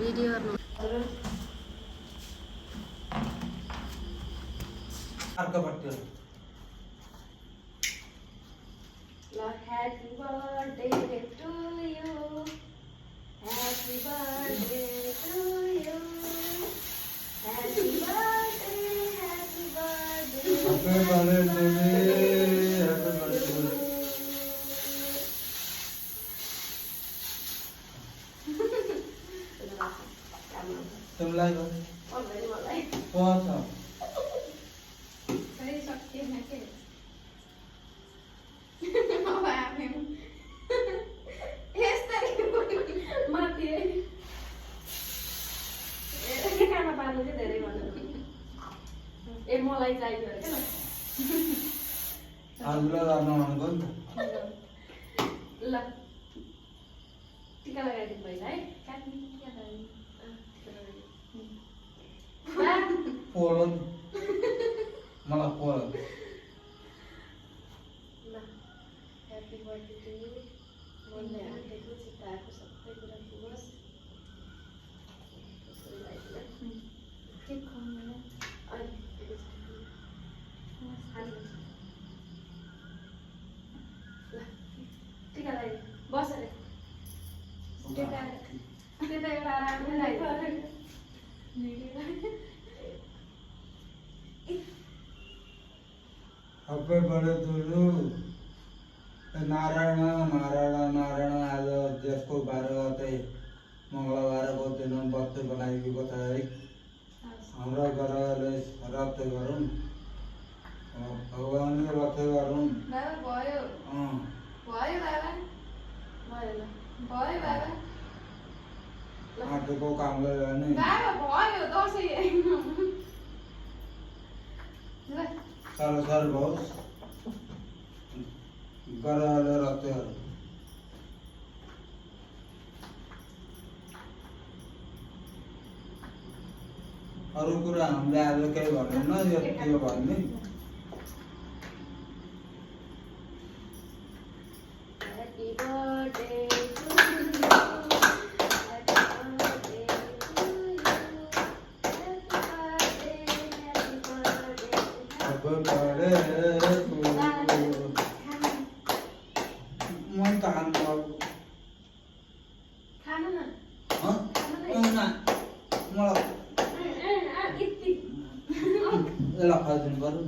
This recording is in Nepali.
भिडियो अर्कोपट्टि Happy birthday to you. Happy birthday to you. Happy birthday, happy birthday. Happy birthday, happy birthday. तुम्हारे को? कौन सा? Saya sakit nak मलाई चाहियो अरे क्या आलूला लाना होगा ना ल टीका लगाइदिनु पहिला है काट्नु क्या गर्नु पोलन मलाई पोलन ल ह्यापी बर्थडे टु यु मनले हातेको चिताएको सबै कुरा पुगोस् के खानु अनि टीका लगाइ बस रे टीका एउटा आरामले लगाइ Happy birthday to you. Narayan Narayan Narayan आज जसको 12 गते मंगलबारको दिन व्रत बनाइएको छ है हाम्रो ग्रहले रक्त गरौँ भगवानले रक्त गरौँ बाबा भयो भयो बाबा भयो ल भयो बाबा आजको कामले गर्ने बाबा भयो दसैँ ल सारो सारो होस् ग्रहले रक्त गरौँ अरू कुरा हामीले आज केही भन्दैन यति हो भन्ने Happy birthday to you. Happy birthday, happy birthday, happy birthday. Happy birthday to you. मन तान खानु न ह ना मलाई यति यसलाई खाइदिनु पर्यो